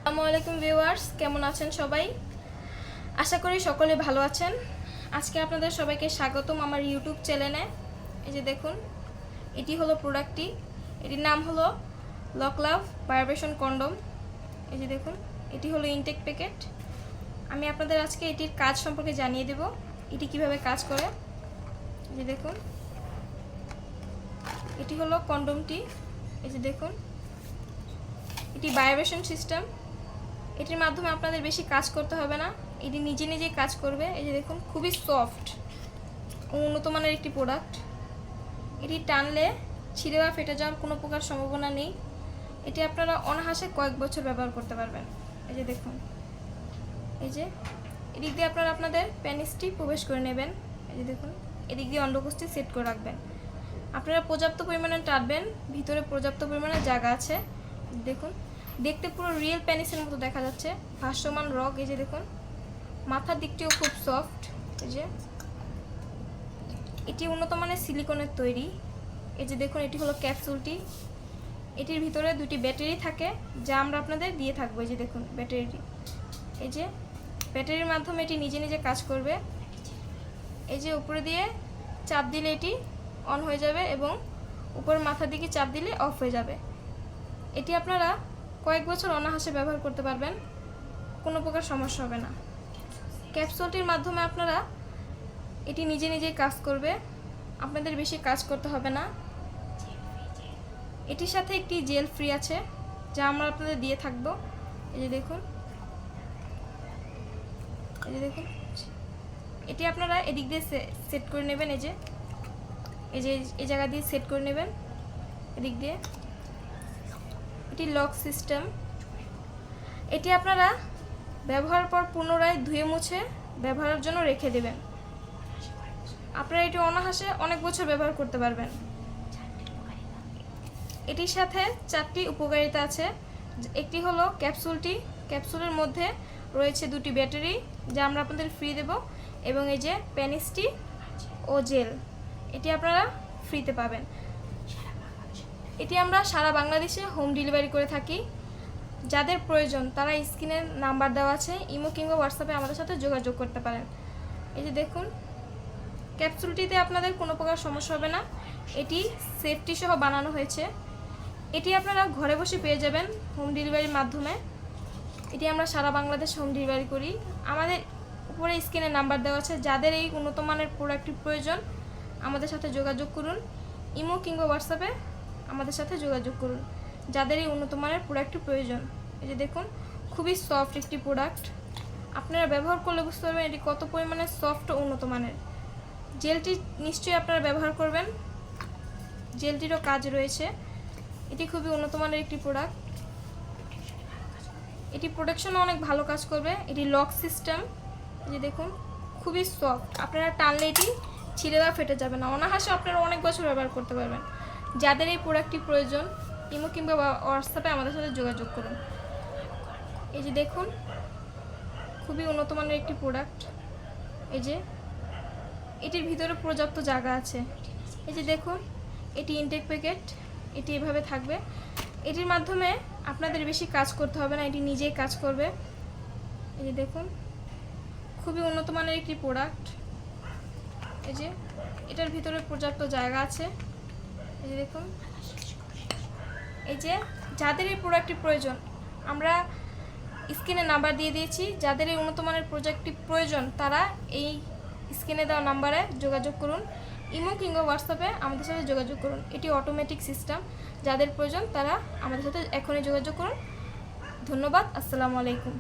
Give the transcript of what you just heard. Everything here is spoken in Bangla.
আসসালামু আলাইকুম ভিউয়ার্স, কেমন আছেন সবাই? আশা করি সকলে ভালো আছেন। আজকে আপনাদের সবাইকে স্বাগতম আমার ইউটিউব চ্যানেলে। এই যে দেখুন, এটি হলো প্রোডাক্টটি। এটির নাম হলো লক লাভ ভাইব্রেশন কন্ডম। এই যে দেখুন, এটি হলো ইনটেক প্যাকেট। আমি আপনাদের আজকে এটির কাজ সম্পর্কে জানিয়ে দেব, এটি কিভাবে কাজ করে। এই যে দেখুন, এটি হলো কন্ডমটি। এই যে দেখুন, এটি ভাইব্রেশন সিস্টেম। এটির মাধ্যমে আপনাদের বেশি কাজ করতে হবে না, এটি নিজে নিজেই কাজ করবে। এই যে দেখুন, খুবই সফট ও উন্নত মানের একটি প্রোডাক্ট। এটি টানলে ছিঁড়ে বা ফেটে যাওয়ার কোনো প্রকার সম্ভাবনা নেই। এটি আপনারা অনায়াসে কয়েক বছর ব্যবহার করতে পারবেন। এই যে দেখুন, এই যে এদিক দিয়ে আপনারা আপনাদের পেনিসটি প্রবেশ করে নেবেন। এই যে দেখুন, এদিক দিয়ে অন্ডকোষটি সেট করে রাখবেন। আপনারা পর্যাপ্ত পরিমাণে টানবেন, ভিতরে পর্যাপ্ত পরিমাণে জায়গা আছে। দেখুন, দেখতে পুরো রিয়েল পেনিসের মতো দেখা যাচ্ছে, ভাসমান রগ। এই যে দেখুন, মাথার দিকটিও খুব সফট। এই যে এটি উন্নত মানের সিলিকনের তৈরি। এই যে দেখুন, এটি হলো ক্যাপসুলটি। এটির ভিতরে দুটি ব্যাটারি থাকে, যা আমরা আপনাদের দিয়ে থাকবো। এই যে দেখুন ব্যাটারিটি, এই যে ব্যাটারির মাধ্যমে এটি নিজে নিজে কাজ করবে। এই যে উপরে দিয়ে চাপ দিলে এটি অন হয়ে যাবে এবং উপর মাথার দিকে চাপ দিলে অফ হয়ে যাবে। এটি আপনারা কয়েক বছর অনায়াসে ব্যবহার করতে পারবেন, কোনো প্রকার সমস্যা হবে না। ক্যাপসুলটির মাধ্যমে আপনারা এটি নিজে নিজেই কাজ করবে, আপনাদের বেশি কাজ করতে হবে না। এটির সাথে একটি জেল ফ্রি আছে, যা আমরা আপনাদের দিয়ে থাকবো। এই যে দেখুন, এই যে দেখুন, এটি আপনারা এদিক দিয়ে সেট করে নেবেন। এই যে এই জায়গা দিয়ে সেট করে নেবেন, এদিক দিয়ে। এটি লক সিস্টেম। এটি আপনারা ব্যবহারের পর পুনরায় ধুয়ে মুছে ব্যবহারের জন্য রেখে দেবেন। আপনারা এটি অনায়াসে অনেক বছর ব্যবহার করতে পারবেন। এটির সাথে 4টি উপকারিতা আছে। একটি হলো ক্যাপসুলটি, ক্যাপসুলের মধ্যে রয়েছে 2টি ব্যাটারি, যা আমরা আপনাদের ফ্রি দেব, এবং এই যে পেনিসটি ও জেল, এটি আপনারা ফ্রিতে পাবেন। এটি আমরা সারা বাংলাদেশে হোম ডেলিভারি করে থাকি। যাদের প্রয়োজন তারা স্ক্রিনের নাম্বার দেওয়া আছে, ইমো কিংবা হোয়াটসঅ্যাপে আমাদের সাথে যোগাযোগ করতে পারেন। এই যে দেখুন, ক্যাপসুলটিতে আপনাদের কোনো প্রকার সমস্যা হবে না, এটি সেফটি সহ বানানো হয়েছে। এটি আপনারা ঘরে বসে পেয়ে যাবেন হোম ডেলিভারির মাধ্যমে। এটি আমরা সারা বাংলাদেশে হোম ডেলিভারি করি। আমাদের উপরে স্ক্রিনে নাম্বার দেওয়া আছে, যাদের এই উন্নত মানের প্রোডাক্টটির প্রয়োজন আমাদের সাথে যোগাযোগ করুন, ইমো কিংবা হোয়াটসঅ্যাপে আমাদের সাথে যোগাযোগ করুন, যাদের এই উন্নত মানের প্রোডাক্টটি প্রয়োজন। এই যে দেখুন, খুবই সফট একটি প্রোডাক্ট, আপনারা ব্যবহার করলে বুঝতে পারবেন এটি কত পরিমাণে সফট ও উন্নত মানের। জেলটি নিশ্চয়ই আপনারা ব্যবহার করবেন, জেলটিরও কাজ রয়েছে। এটি খুবই উন্নত মানের একটি প্রোডাক্ট, এটি প্রোটেকশনও অনেক ভালো কাজ করবে। এটি লক সিস্টেম। এই যে দেখুন, খুবই সফট, আপনারা টানলে এটি ছিঁড়ে দেওয়া ফেটে যাবে না, অনায়াসে আপনারা অনেক বছর ব্যবহার করতে পারবেন। যাদের এই প্রোডাক্টটি প্রয়োজন ইমো কিংবা হোয়াটসঅ্যাপে আমাদের সাথে যোগাযোগ করুন। এই যে দেখুন, খুবই উন্নত মানের একটি প্রোডাক্ট। এই যে এটির ভিতরে পর্যাপ্ত জায়গা আছে। এই যে দেখুন, এটি ইনটেক প্যাকেট, এটি এভাবে থাকবে। এটির মাধ্যমে আপনাদের বেশি কাজ করতে হবে না, এটি নিজেই কাজ করবে। এই যে দেখুন, খুবই উন্নত মানের একটি প্রোডাক্ট। এই যে এটার ভিতরে পর্যাপ্ত জায়গা আছে। এই যে দেখুন, এই যে যাদের এই প্রোডাক্টটি প্রয়োজন আমরা স্ক্রিনে নাম্বার দিয়ে দিয়েছি, যাদের এই উন্নত মানের প্রোডাক্টটি প্রয়োজন তারা এই স্ক্রিনে দেওয়া নাম্বারে যোগাযোগ করুন, ইমো কিংবা হোয়াটসঅ্যাপে আমাদের সাথে যোগাযোগ করুন। এটি অটোমেটিক সিস্টেম, যাদের প্রয়োজন তারা আমাদের সাথে এখনই যোগাযোগ করুন। ধন্যবাদ, আসসালামু আলাইকুম।